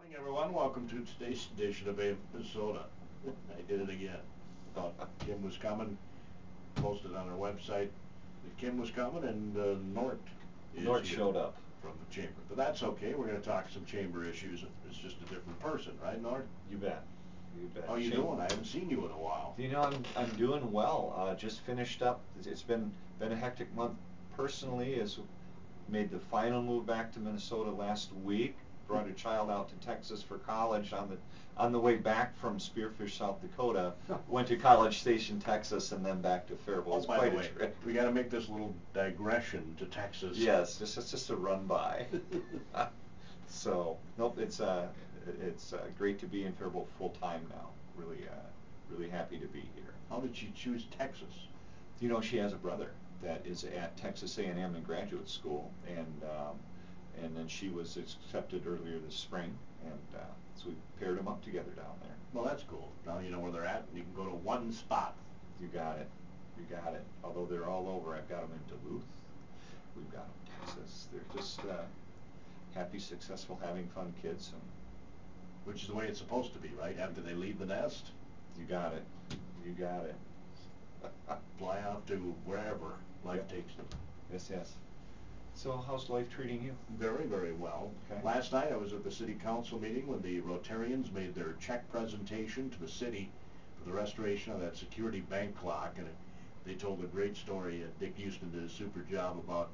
Morning, everyone. Welcome to today's edition of AM Minnesota. I did it again. Thought Kim was coming. Posted on our website that Kim was coming, and Nort Nort showed up from the chamber. But that's okay. We're going to talk some chamber issues. It's just a different person, right, Nort? You bet. You bet. How you doing? I haven't seen you in a while. You know, I'm doing well. Just finished up. It's been a hectic month personally. As made the final move back to Minnesota last week. Brought a child out to Texas for college on the way back from Spearfish, South Dakota. Went to College Station, Texas, and then back to Faribault. Oh, by the way, we got to make this little digression to Texas. Yes, it's just a run by. So nope, it's great to be in Faribault full time now. Really happy to be here. How did she choose Texas? You know, she has a brother that is at Texas A&M in graduate school, and then she was accepted earlier this spring, and so we paired them up together down there. Well, that's cool. Now you know where they're at, and you can go to one spot. You got it. You got it. Although they're all over. I've got them in Duluth. We've got them in Texas. They're just happy, successful, having fun kids. Which is the way it's supposed to be, right? After they leave the nest. You got it. You got it. Fly off to wherever life takes them. Yes, yes. So how's life treating you? Very, very well. Okay. Last night I was at the city council meeting when the Rotarians made their check presentation to the city for the restoration of that security bank clock, and they told a great story. Dick Houston did a super job about,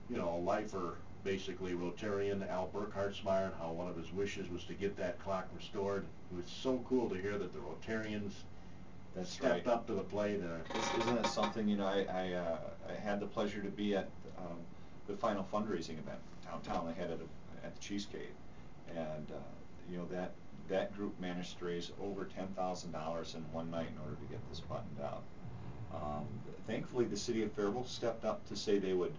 you know, a lifer, basically Rotarian, Al Burkhartsmeyer, and how one of his wishes was to get that clock restored. It was so cool to hear that the Rotarians stepped up to the plate. Isn't it something? You know, I had the pleasure to be at the final fundraising event downtown. They had it at the Cheesecake, and you know, that group managed to raise over $10,000 in one night in order to get this buttoned out. Thankfully, the city of Faribault stepped up to say they would,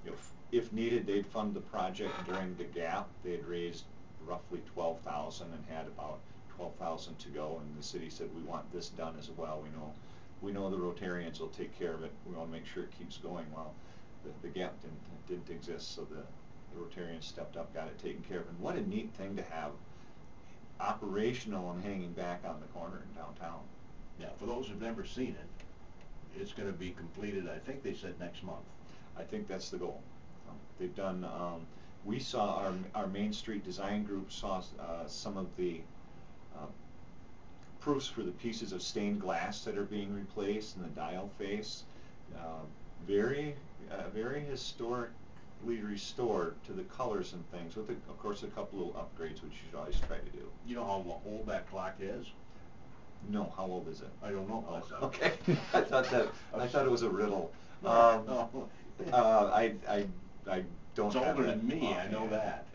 you know, if needed, they'd fund the project during the gap. They had raised roughly $12,000 and had about $12,000 to go, and the city said, we want this done as well. We know the Rotarians will take care of it. We want to make sure it keeps going. Well, the gap didn't exist, so the Rotarians stepped up, got it taken care of. And what a neat thing to have operational and hanging back on the corner in downtown. Yeah, for those who've never seen it, it's going to be completed, I think they said next month. I think that's the goal. They've done, we saw, our Main Street design group saw some of the proofs for the pieces of stained glass that are being replaced and the dial face. Very historically restored to the colors and things, with of course a couple little upgrades, which you should always try to do. You know how old that clock is? No, how old is it? I don't know. Oh, okay. I thought it was a riddle. I don't. It's older than me. I know that.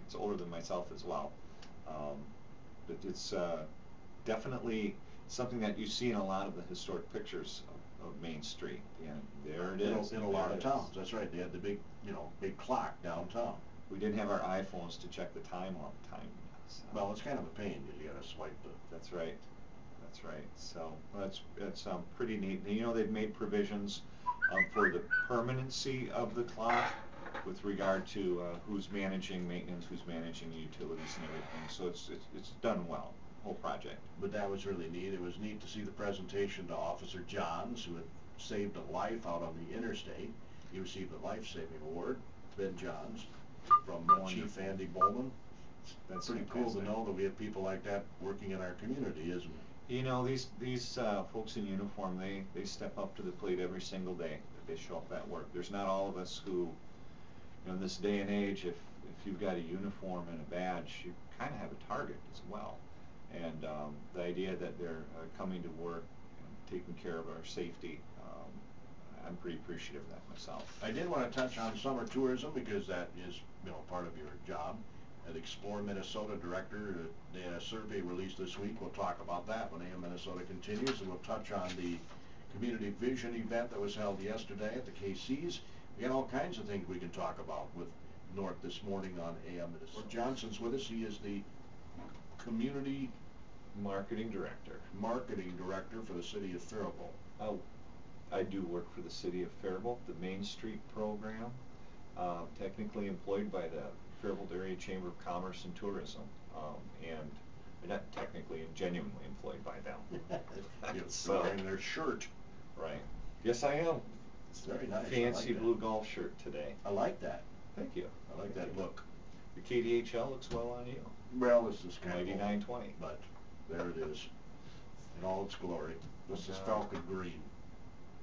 It's older than myself as well. But it's definitely something that you see in a lot of the historic pictures of Main Street. And there it is. In a lot of towns. That's right. They had the big, big clock downtown. We didn't have our iPhones to check the time all the time. So. Well, it's kind of a pain. You got to swipe the. That's right. That's right. So it's pretty neat. You know, they've made provisions for the permanency of the clock with regard to who's managing maintenance, who's managing utilities and everything. So it's done well, whole project. But that was really neat. It was neat to see the presentation to Officer Johns, who had saved a life out on the interstate. He received a life-saving award, Ben Johns, from Chief Andy Bowman. That's pretty cool to know that we have people like that working in our community, isn't it? You know, these folks in uniform, they step up to the plate every single day that they show up at work. There's not all of us who, you know, in this day and age, if you've got a uniform and a badge, you kind of have a target as well. And the idea that they're coming to work and taking care of our safety, I'm pretty appreciative of that myself. I did want to touch on summer tourism because that is, part of your job. At Explore Minnesota Director, they had a survey released this week. We'll talk about that when AM Minnesota continues, and we'll touch on the Community Vision event that was held yesterday at the KC's. We got all kinds of things we can talk about with Nort this morning on AM Minnesota. Johnson's with us. He is the Community Marketing Director. Marketing Director for the City of Faribault. I do work for the City of Faribault, the Main Street program. technically employed by the Faribault Area Chamber of Commerce and Tourism, and not technically, genuinely employed by them. You're wearing their shirt. Right. Yes, I am. It's very nice. Fancy I like blue golf shirt today. I like that. Thank you. I like that look. The KDHL looks well on you. Well, this is kind Mighty of 920. but there it is in all its glory. This is Falcon Green.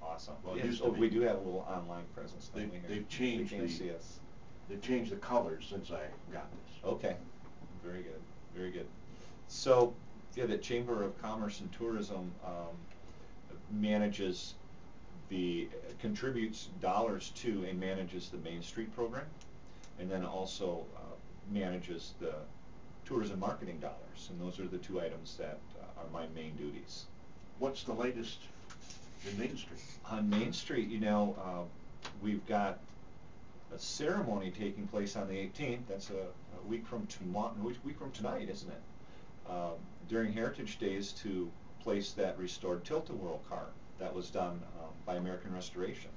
Awesome. Well, it Yes, used to oh, be. we do have a little online presence. Don't we, here? They've changed They can't see us. They've changed the colors since I got this. Okay. Very good. Very good. So, yeah, the Chamber of Commerce and Tourism manages contributes dollars to and manages the Main Street program, and then also manages the tourism marketing dollars, and those are the two items that are my main duties. What's the latest in Main Street? On Main Street, we've got a ceremony taking place on the 18th. That's a week from tonight, isn't it? During Heritage Days, to place that restored tilt-a-whirl car that was done by American Restoration,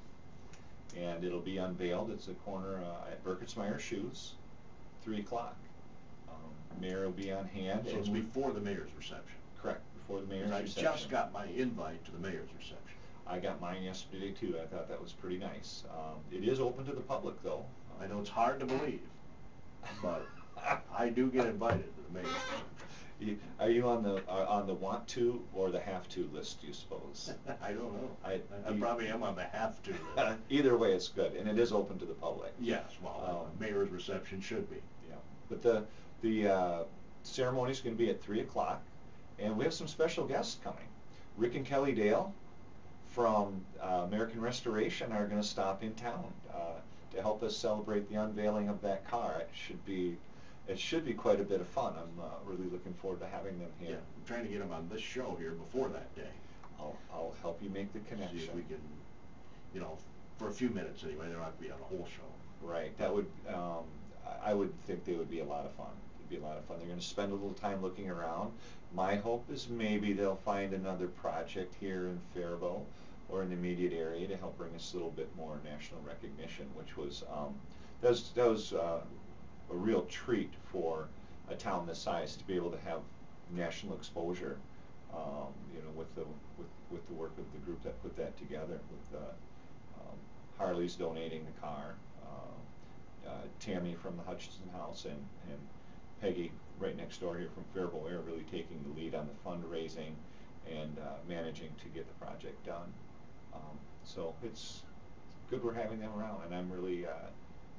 and it'll be unveiled. It's a corner at Burkittsmeyer Shoes, 3 o'clock. Mayor will be on hand. So it's before the mayor's reception. Correct, before the mayor's reception. I just got my invite to the mayor's reception. I got mine yesterday too. I thought that was pretty nice. It is open to the public though. I know it's hard to believe, but I do get invited to the mayor's reception. Are you on the want to or the have to list, you suppose? I don't know. I probably am on the have to list. Either way, it's good, and it is open to the public. Yes, well, mayor's reception should be. Yeah, but the ceremony is going to be at 3 o'clock, and we have some special guests coming. Rick and Kelly Dale from American Restoration are going to stop in town to help us celebrate the unveiling of that car. It should be quite a bit of fun. I'm really looking forward to having them here. Yeah, I'm trying to get them on this show here before that day. I'll help you make the connection. See if we can, for a few minutes anyway. They don't have to be on the whole show. Right. That would. I would think they would be a lot of fun. It'd be a lot of fun. They're going to spend a little time looking around. My hope is maybe they'll find another project here in Faribault or in the immediate area to help bring us a little bit more national recognition, which was that was a real treat for a town this size to be able to have national exposure. With the work of the group that put that together, with Harley's donating the car, Tammy from the Hutchinson House, and Peggy right next door here from Faribault Air really taking the lead on the fundraising and managing to get the project done. So it's good we're having them around, and I'm really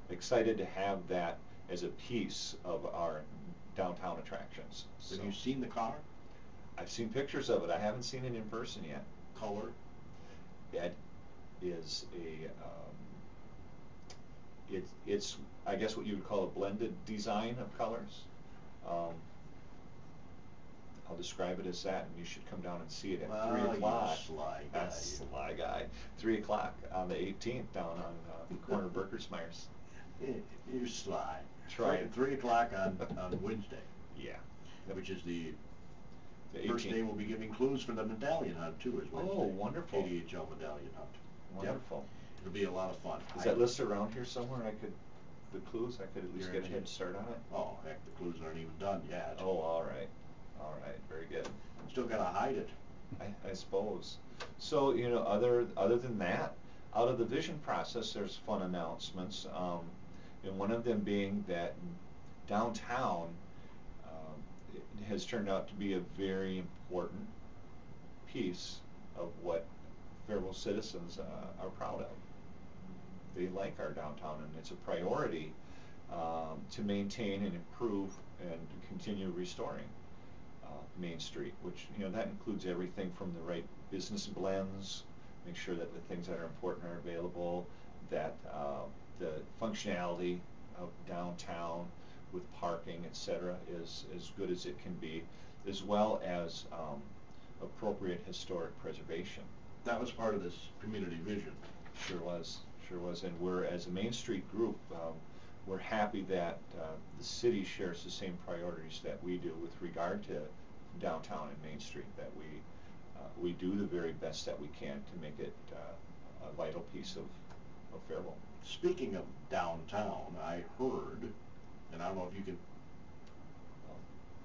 excited to have that as a piece of our downtown attractions. Have you seen the car? I've seen pictures of it. I haven't seen it in person yet. Color? That is it's I guess what you would call a blended design of colors. I'll describe it as that, and you should come down and see it at 3 o'clock. Sly guy. That's sly guy. 3 o'clock on the 18th down on the corner of Burkittsmeyer's. You're sly. Try it. 3 o'clock on Wednesday. Yeah. Which is the first 18th. day we'll be giving clues for the medallion hunt too, is Wednesday. Oh, wonderful. KDHL medallion hunt. Wonderful. Yep. It'll be a lot of fun. Is that listed around here somewhere? The clues, I could at least get a head start on it? Oh, heck, the clues aren't even done yet. Oh, all right. All right, very good. Still gotta hide it. I suppose. So, other than that, out of the vision process, there's fun announcements. And one of them being that downtown it has turned out to be a very important piece of what Faribault citizens are proud of. They like our downtown, and it's a priority to maintain and improve and continue restoring Main Street, which that includes everything from the right business blends, make sure that the things that are important are available, that the functionality of downtown with parking, etc., is as good as it can be, as well as appropriate historic preservation. That was part of this community vision. Sure was, and we're, as a Main Street group, we're happy that the city shares the same priorities that we do with regard to downtown and Main Street, that we do the very best that we can to make it a vital piece Faribault. Speaking of downtown, I heard, and I don't know if you can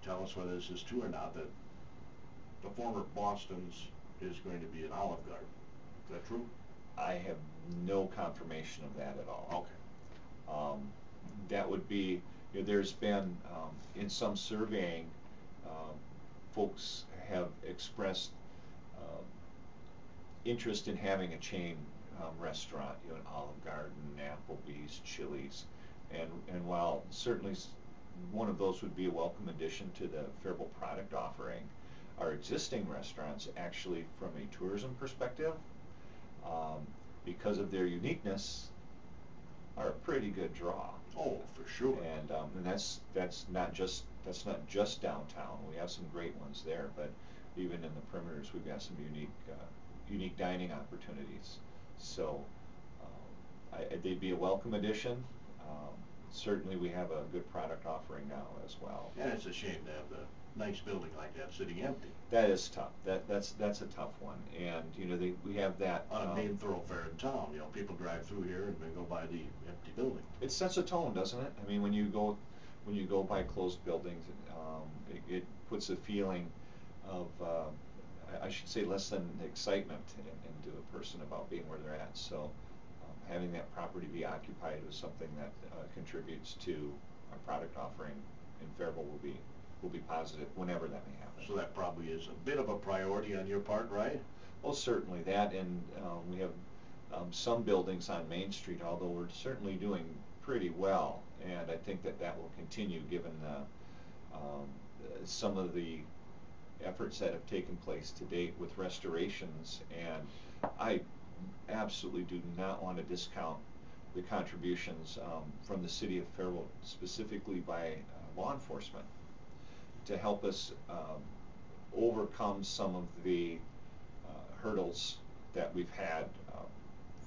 tell us whether this is true or not, that the former Boston's is going to be an Olive Garden. Is that true? I have no confirmation of that at all. Okay. That would be, there's been, in some surveying, folks have expressed interest in having a chain restaurant, an Olive Garden, Applebee's, Chili's, and while certainly one of those would be a welcome addition to the Faribault product offering, our existing restaurants actually, from a tourism perspective, because of their uniqueness, are a pretty good draw. Oh, for sure. And that's not just downtown. We have some great ones there, but even in the perimeters, we've got some unique dining opportunities. So they'd be a welcome addition. Certainly, we have a good product offering now as well. And it's a shame to have the nice building like that sitting empty. That is tough. That's a tough one. And we have that on a main thoroughfare in town. People drive through here and they go by the empty building. It sets a tone, doesn't it? I mean, when you go by closed buildings, it puts a feeling of I should say less than excitement into a person about being where they're at. So having that property be occupied is something that contributes to our product offering in Faribault will be positive whenever that may happen. So that probably is a bit of a priority on your part, right? Well, certainly that, and we have some buildings on Main Street, although we're certainly doing pretty well, and I think that will continue given some of the efforts that have taken place to date with restorations, and I absolutely do not want to discount the contributions from the city of Faribault, specifically by law enforcement, to help us overcome some of the hurdles that we've had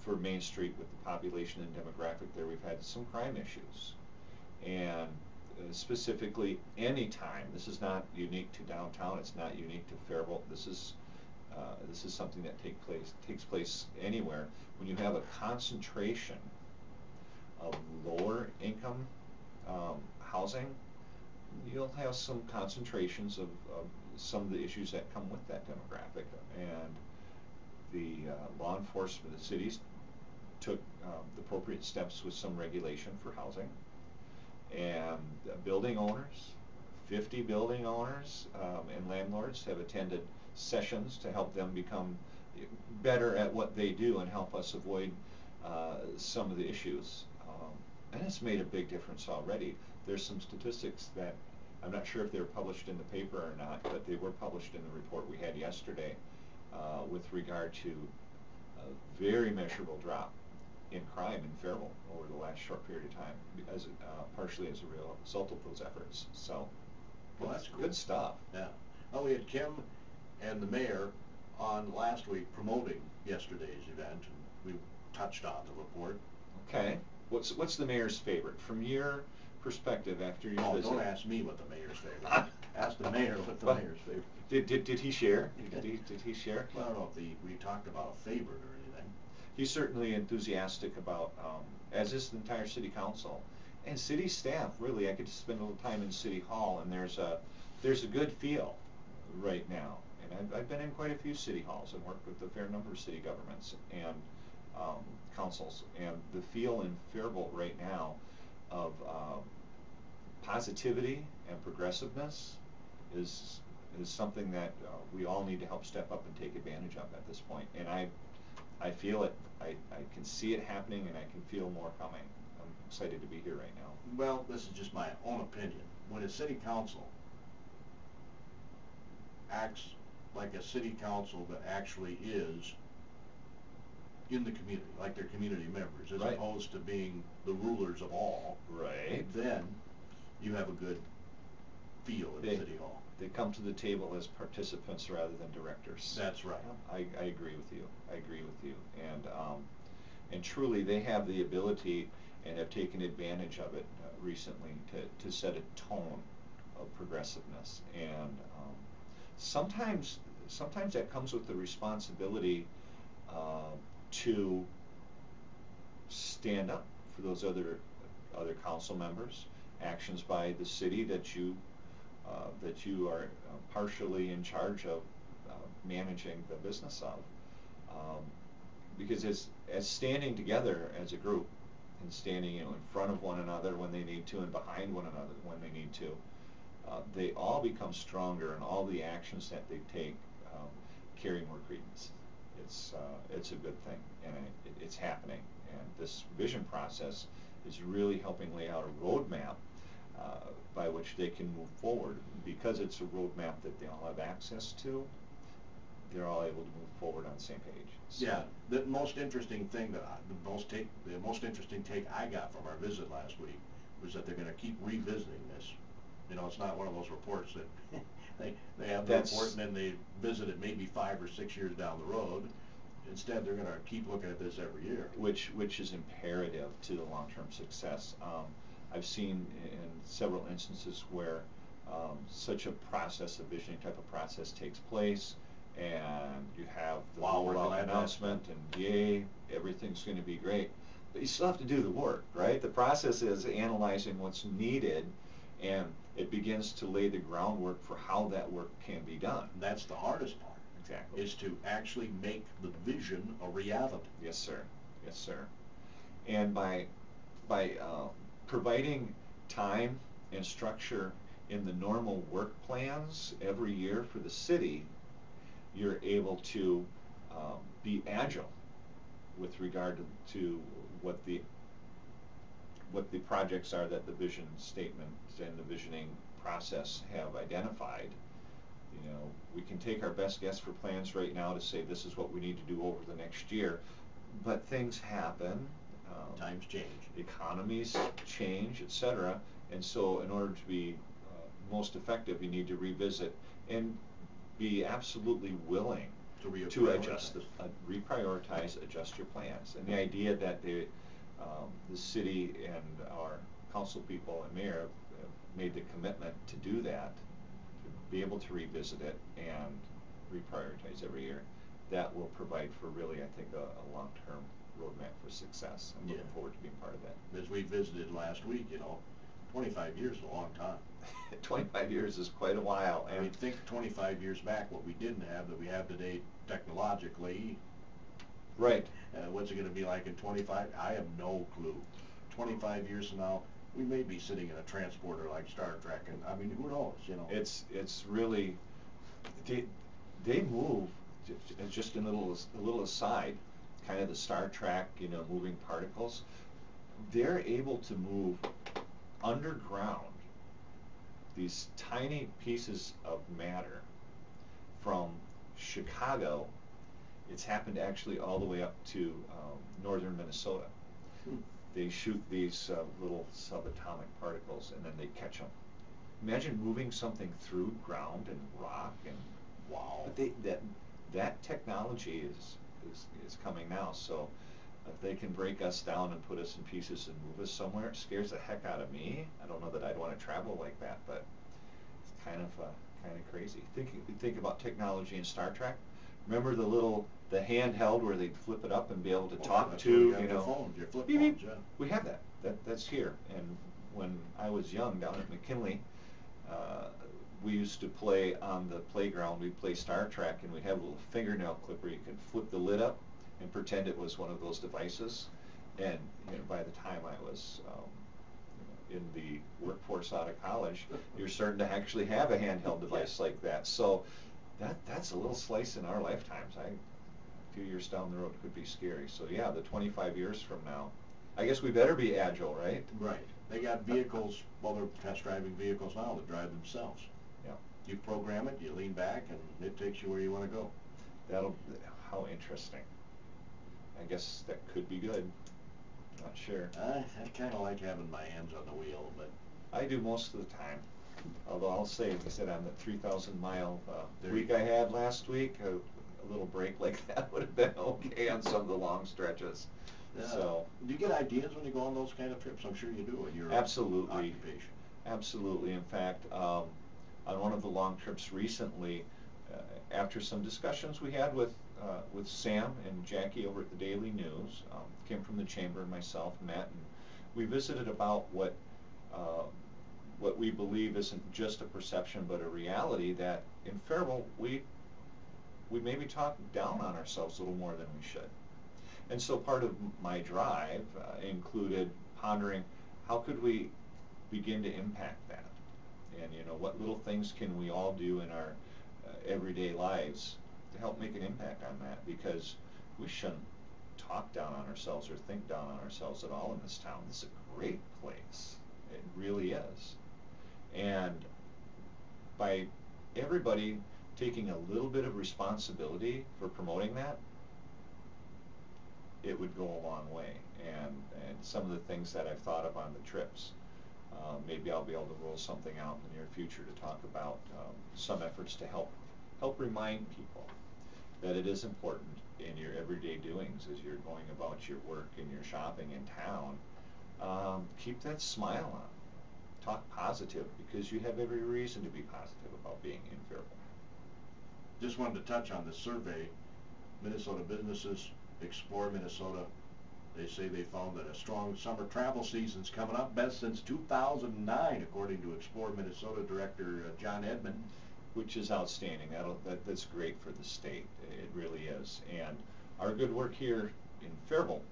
for Main Street with the population and demographic there. We've had some crime issues, and specifically anytime, this is not unique to downtown, it's not unique to Faribault, this is something that takes place anywhere. When you have a concentration of lower income housing, you'll have some concentrations of some of the issues that come with that demographic, and the law enforcement, the cities took the appropriate steps with some regulation for housing, and building owners, 50 building owners and landlords have attended sessions to help them become better at what they do and help us avoid some of the issues. And it's made a big difference already. There's some statistics that I'm not sure if they were published in the paper or not, but they were published in the report we had yesterday with regard to a very measurable drop in crime in Faribault over the last short period of time, partially as a result of those efforts. So, well, that's cool. Good stuff. Yeah. Well, we had Kim and the mayor on last week promoting yesterday's event, and we touched on the report. Okay. What's the mayor's favorite from your perspective after your visit? Don't ask me what the mayor's favorite. Ask the mayor what the mayor's favorite. Did he share? Did he share? Well, I don't know if we talked about a favorite or anything. He's certainly enthusiastic about, as is the entire city council and city staff. Really, I get to spend a little time in City Hall, and there's a good feel right now. And I've been in quite a few city halls and worked with a fair number of city governments and councils, and the feel in Faribault right now of positivity and progressiveness is something that we all need to help step up and take advantage of at this point. And I feel it. I can see it happening, and I can feel more coming. I'm excited to be here right now. Well, this is just my own opinion. When a city council acts like a city council that actually is in the community, like they're community members, as opposed to being the rulers of all, then you have a good feel at City Hall. They come to the table as participants rather than directors. That's right. I agree with you. And truly, they have the ability and have taken advantage of it recently to set a tone of progressiveness. And sometimes that comes with the responsibility to stand up for those other council members, actions by the city that you are partially in charge of managing the business of. Because as standing together as a group and standing, you know, in front of one another when they need to and behind one another when they need to, they all become stronger, and all the actions that they take carry more credence. It's a good thing, and it's happening. And this vision process is really helping lay out a roadmap by which they can move forward. Because it's a roadmap that they all have access to, they're all able to move forward on the same page. So yeah, the most interesting thing the most interesting take I got from our visit last week was that they're going to keep revisiting this. You know, it's not one of those reports that they have the report and then they visit it maybe 5 or 6 years down the road. Instead, they're going to keep looking at this every year. Which is imperative to the long-term success. I've seen in several instances where such a process, a visioning type of process takes place, and you have the rollout announcement, and yay, everything's going to be great. But you still have to do the work, right? The process is analyzing what's needed, and it begins to lay the groundwork for how that work can be done. And that's the hardest part. Exactly. Is to actually make the vision a reality. Yes, sir. Yes, sir. And by providing time and structure in the normal work plans every year for the city, you're able to be agile with regard to what the projects are that the vision statement and the visioning process have identified. You know, we can take our best guess for plans right now to say this is what we need to do over the next year, but things happen. Times change. Economies change, etc. And so in order to be most effective, you need to revisit and be absolutely willing to adjust, reprioritize, adjust your plans. And the idea that the city and our council people and mayor have made the commitment to do that, to be able to revisit it and reprioritize every year, that will provide for really, I think, a long-term roadmap for success. I'm looking forward to being part of that. As we visited last week, you know, 25 years is a long time. 25 years is quite a while. And I mean, think 25 years back, what we didn't have that we have today technologically. Right. What's it going to be like in 25? I have no clue. 25 years from now, we may be sitting in a transporter like Star Trek, and I mean, who knows? You know. It's really they move. Just a little aside, kind of the Star Trek, you know, moving particles. They're able to move underground these tiny pieces of matter from Chicago. It's happened actually all the way up to northern Minnesota. They shoot these little subatomic particles and then they catch them. Imagine moving something through ground and rock, and wow. But that technology is coming now. So if they can break us down and put us in pieces and move us somewhere, it scares the heck out of me. I don't know that I'd want to travel like that, but it's kind of crazy. Think about technology in Star Trek. Remember the handheld where they'd flip it up and be able to talk to, you know, phones, your flip beep, phones, beep. yeah. We have that. That's here. And when I was young down at McKinley, we used to play on the playground. We'd play Star Trek, and we'd have a little fingernail clipper. You could flip the lid up and pretend it was one of those devices. And you know, by the time I was in the workforce out of college, you're starting to actually have a handheld device like that. So that's a little slice in our lifetimes. A few years down the road could be scary. So yeah, the 25 years from now, I guess we better be agile, right? Right. They got vehicles, well, they're test driving vehicles now that drive themselves. Yeah. You program it, you lean back, and it takes you where you want to go. How interesting. I guess that could be good. Not sure. I kind of like having my hands on the wheel, but I do most of the time. Although I'll say, like I said, on the 3,000-mile week I had last week, a little break like that would have been okay on some of the long stretches. So, do you get ideas when you go on those kind of trips? I'm sure you do in your absolutely occupation. Absolutely. In fact, on one of the long trips recently, after some discussions we had with with Sam and Jackie over at the Daily News. Came from the Chamber and myself met, and we visited about what we believe isn't just a perception but a reality, that in Faribault we maybe talk down on ourselves a little more than we should. And so part of my drive included pondering how could we begin to impact that, and what little things can we all do in our everyday lives to help make an impact on that, because we shouldn't talk down on ourselves or think down on ourselves at all in this town. This is a great place. It really is. And by everybody taking a little bit of responsibility for promoting that, it would go a long way. And some of the things that I've thought of on the trips, maybe I'll be able to roll something out in the near future to talk about some efforts to help remind people that it is important in your everyday doings as you're going about your work and your shopping in town. Keep that smile on. Talk positive, because you have every reason to be positive about being in Faribault. Just wanted to touch on the survey. Minnesota businesses explore Minnesota. They say they found that a strong summer travel season's coming up, best since 2009, according to Explore Minnesota Director John Edmond. Which is outstanding. That's great for the state. It really is. And our good work here in Faribault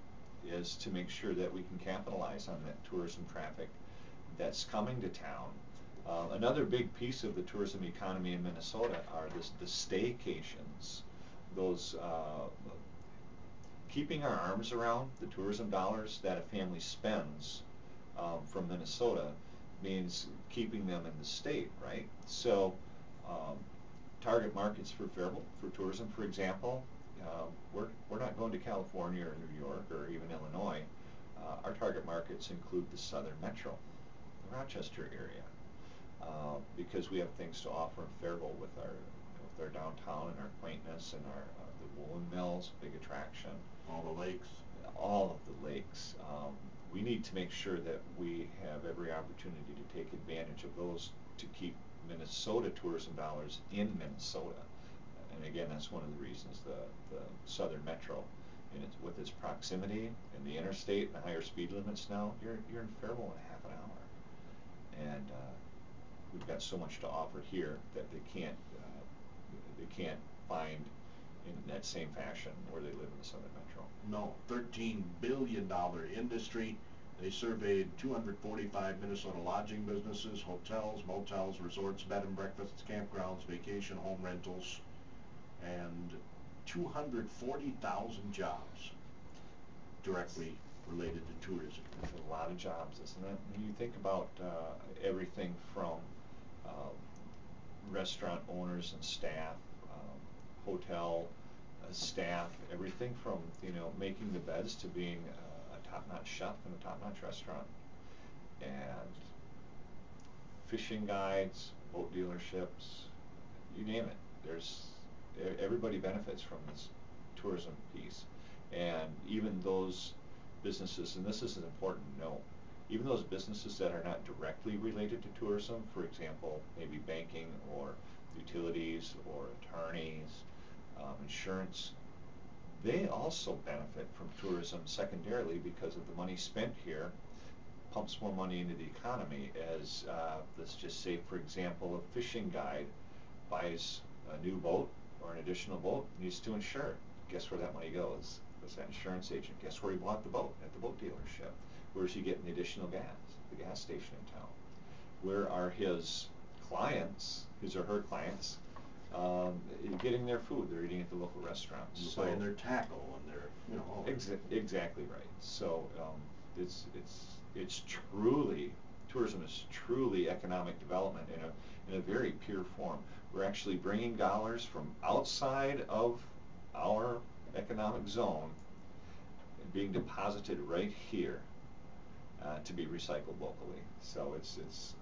is to make sure that we can capitalize on that tourism traffic that's coming to town. Another big piece of the tourism economy in Minnesota are the staycations. Those keeping our arms around the tourism dollars that a family spends from Minnesota means keeping them in the state, right? So target markets for Faribault, for tourism, for example, we're not going to California or New York or even Illinois. Our target markets include the Southern Metro, the Rochester area, because we have things to offer in Faribault with our downtown and our quaintness and our the woolen mills, big attraction. All the lakes. All of the lakes. We need to make sure that we have every opportunity to take advantage of those to keep Minnesota tourism dollars in Minnesota. And again, that's one of the reasons the Southern Metro, and with its proximity and the interstate and the higher speed limits now, you're in Faribault in half an hour. And we've got so much to offer here that they can't find in that same fashion where they live in the Southern Metro. No, $13 billion industry. They surveyed 245 Minnesota lodging businesses, hotels, motels, resorts, bed and breakfasts, campgrounds, vacation home rentals, and 240,000 jobs directly related to tourism. That's a lot of jobs, isn't it? When you think about everything from restaurant owners and staff, hotel staff, everything from making the beds to being a top-notch chef in a top-notch restaurant, and fishing guides, boat dealerships, you name it. Everybody benefits from this tourism piece, and even those businesses, and this is an important note, even those businesses that are not directly related to tourism, for example, maybe banking or utilities or attorneys, insurance, they also benefit from tourism secondarily because of the money spent here pumps more money into the economy as, let's just say, for example, a fishing guide buys a new boat or an additional boat, needs to insure it. Guess where that money goes? Goes to that insurance agent. Guess where he bought the boat? At the boat dealership. Where's he getting the additional gas? The gas station in town. Where are his clients, his or her clients, getting their food? They're eating at the local restaurants. So buying their tackle and their, all exactly right. So it's truly, tourism is truly economic development in a very pure form. We're actually bringing dollars from outside of our economic zone and being deposited right here to be recycled locally. So it's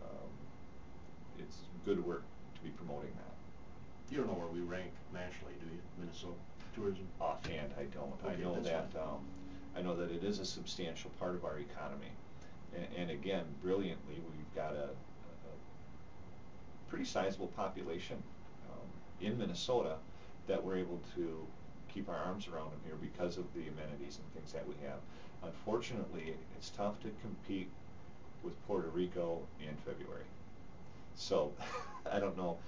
good work to be promoting that. You don't know where we rank nationally, do you? Minnesota tourism? Offhand, I don't. Okay, I know that it is a substantial part of our economy, and again, brilliantly, we've got a pretty sizable population in Minnesota that we're able to keep our arms around them here because of the amenities and things that we have. Unfortunately, it's tough to compete with Puerto Rico in February. So, I don't know,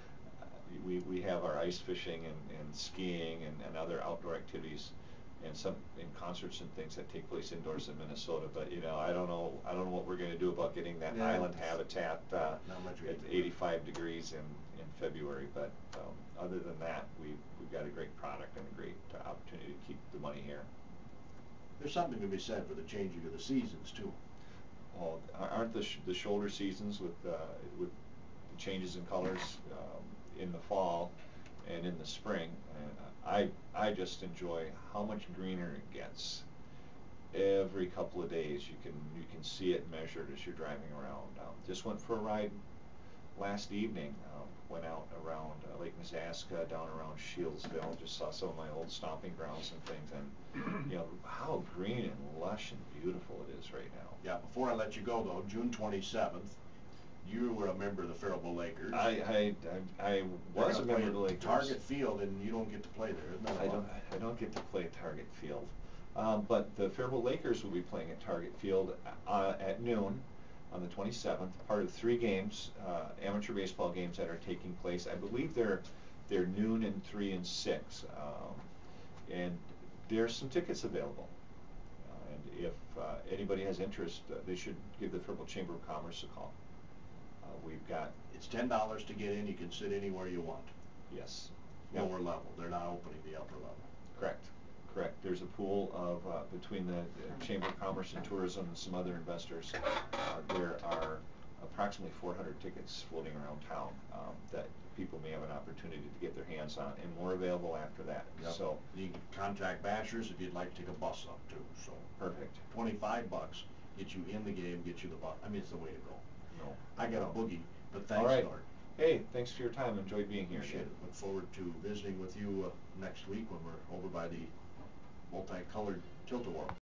we have our ice fishing and skiing and other outdoor activities and some in concerts and things that take place indoors in Minnesota, but you know, I don't know what we're gonna do about getting that island habitat at 85 degrees in February, but other than that, we've got a great product and a great opportunity to keep the money here. There's something to be said for the changing of the seasons too. Well, aren't the shoulder seasons with the changes in colors in the fall and in the spring? I just enjoy how much greener it gets. Every couple of days you can see it measured as you're driving around. Just went for a ride last evening. Went out around Lake Nebraska, down around Shieldsville. Just saw some of my old stomping grounds and things, and you know how green and lush and beautiful it is right now. Yeah. Before I let you go though, June 27th, you were a member of the Faribault Lakers. I was a member of the Lakers. Target Field, and you don't get to play there, isn't that a lot? I don't get to play at Target Field, but the Faribault Lakers will be playing at Target Field at noon on the 27th. Part of 3 games, amateur baseball games that are taking place. I believe they're noon and 3 and 6, and there's some tickets available. And if anybody has interest, they should give the Faribault Chamber of Commerce a call. We've got. It's $10 to get in. You can sit anywhere you want. Yes. Lower level. They're not opening the upper level. Correct. There's a pool of between the Chamber of Commerce and Tourism and some other investors. There are approximately 400 tickets floating around town that people may have an opportunity to get their hands on, and more available after that. Yep. So you can contact Bashers if you'd like to take a bus up too. So perfect. $25 gets you in the game, gets you the bus. I mean, it's the way to go. No. I got a boogie, but thanks, all right. Lord. Hey, thanks for your time. Enjoyed being here. Appreciate it. Look forward to visiting with you next week when we're over by the multicolored tilt-a-whirl.